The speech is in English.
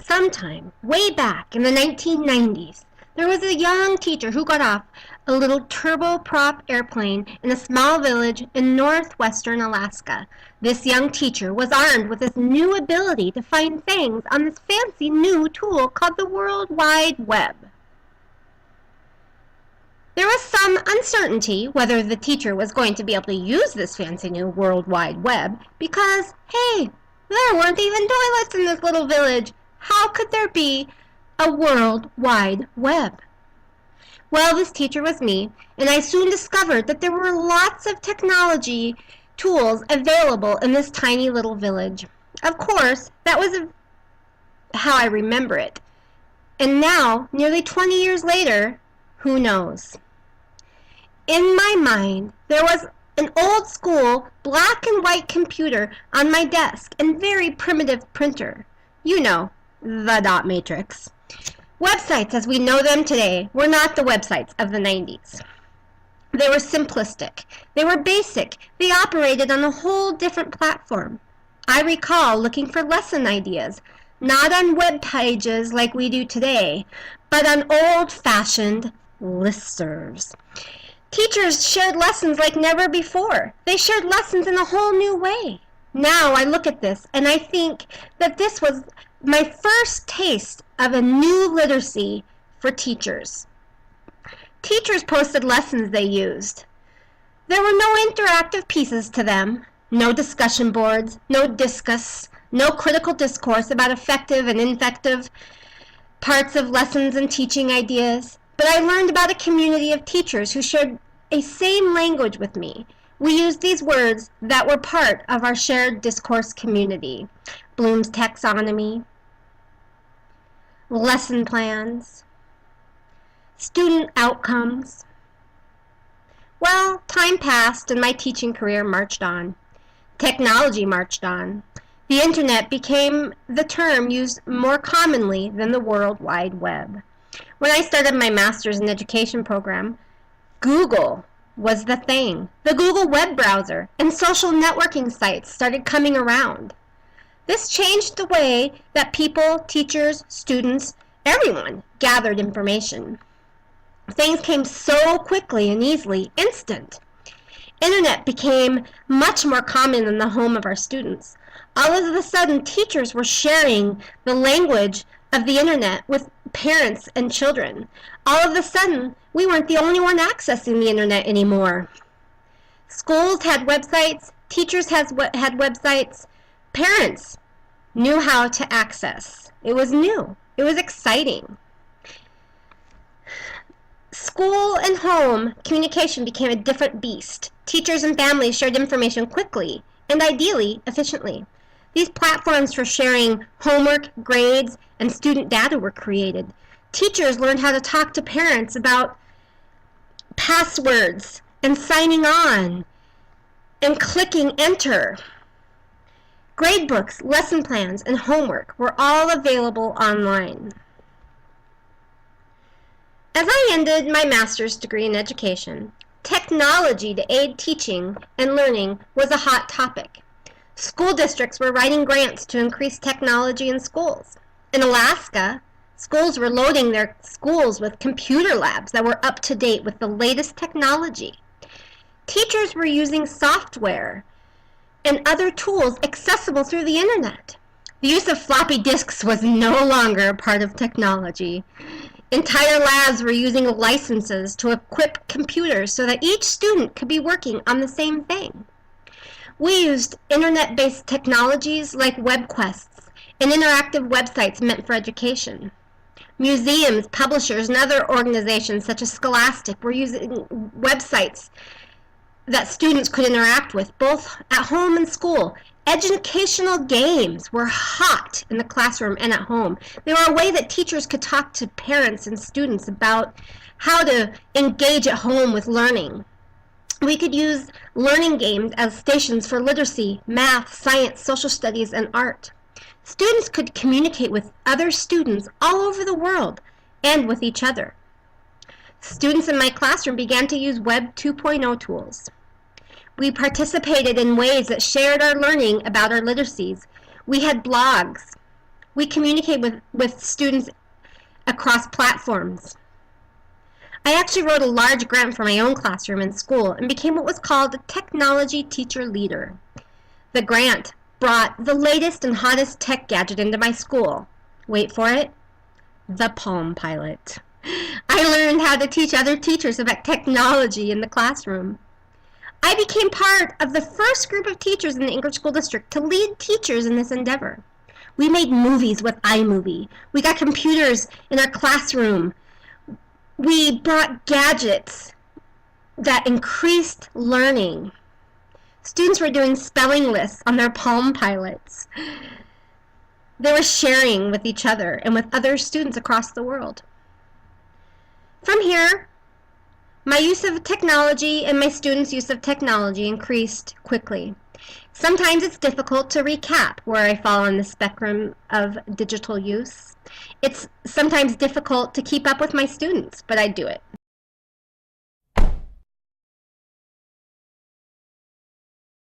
Sometime, way back in the 1990s, there was a young teacher who got off a little turboprop airplane in a small village in northwestern Alaska. This young teacher was armed with this new ability to find things on this fancy new tool called the World Wide Web. There was some uncertainty whether the teacher was going to be able to use this fancy new World Wide Web because, hey, there weren't even toilets in this little village. How could there be a World Wide Web? Well, this teacher was me, and I soon discovered that there were lots of technology tools available in this tiny little village. Of course, that was how I remember it. And now, nearly 20 years later, who knows? In my mind, there was an old school black and white computer on my desk and very primitive printer. You know, the dot matrix. Websites as we know them today were not the websites of the 90s. They were simplistic. They were basic. They operated on a whole different platform. I recall looking for lesson ideas, not on web pages like we do today, but on old-fashioned listservs. Teachers shared lessons like never before. They shared lessons in a whole new way. Now I look at this and I think that this was my first taste of a new literacy for teachers. Teachers posted lessons they used. There were no interactive pieces to them, no discussion boards, no discus, no critical discourse about effective and ineffective parts of lessons and teaching ideas. But I learned about a community of teachers who shared a same language with me. We used these words that were part of our shared discourse community. Bloom's taxonomy, lesson plans, student outcomes. Well, time passed and my teaching career marched on. Technology marched on. The internet became the term used more commonly than the World Wide Web. When I started my master's in education program, Google was the thing. The Google web browser and social networking sites started coming around. This changed the way that people, teachers, students, everyone gathered information. Things came so quickly and easily, instant. Internet became much more common in the home of our students. All of a sudden, teachers were sharing the language of the internet with parents and children. All of a sudden, we weren't the only one accessing the internet anymore. Schools had websites, teachers had websites, parents knew how to access. It was new. It was exciting. School and home communication became a different beast. Teachers and families shared information quickly and ideally efficiently. These platforms for sharing homework, grades, and student data were created. Teachers learned how to talk to parents about passwords and signing on and clicking enter. Gradebooks, lesson plans, and homework were all available online. As I ended my master's degree in education, technology to aid teaching and learning was a hot topic. School districts were writing grants to increase technology in schools. In Alaska, schools were loading their schools with computer labs that were up to date with the latest technology. Teachers were using software and other tools accessible through the internet. The use of floppy disks was no longer a part of technology. Entire labs were using licenses to equip computers so that each student could be working on the same thing. We used internet-based technologies like web quests and interactive websites meant for education. Museums, publishers, and other organizations such as Scholastic were using websites that students could interact with, both at home and school. Educational games were hot in the classroom and at home. They were a way that teachers could talk to parents and students about how to engage at home with learning. We could use learning games as stations for literacy, math, science, social studies, and art. Students could communicate with other students all over the world and with each other. Students in my classroom began to use Web 2.0 tools. We participated in ways that shared our learning about our literacies. We had blogs. We communicate with students across platforms. I actually wrote a large grant for my own classroom in school and became what was called a technology teacher leader. The grant brought the latest and hottest tech gadget into my school. Wait for it, the Palm Pilot. I learned how to teach other teachers about technology in the classroom. I became part of the first group of teachers in the English School District to lead teachers in this endeavor. We made movies with iMovie. We got computers in our classroom. We brought gadgets that increased learning. Students were doing spelling lists on their Palm Pilots. They were sharing with each other and with other students across the world. From here, my use of technology and my students' use of technology increased quickly. Sometimes it's difficult to recap where I fall on the spectrum of digital use. It's sometimes difficult to keep up with my students, but I do it.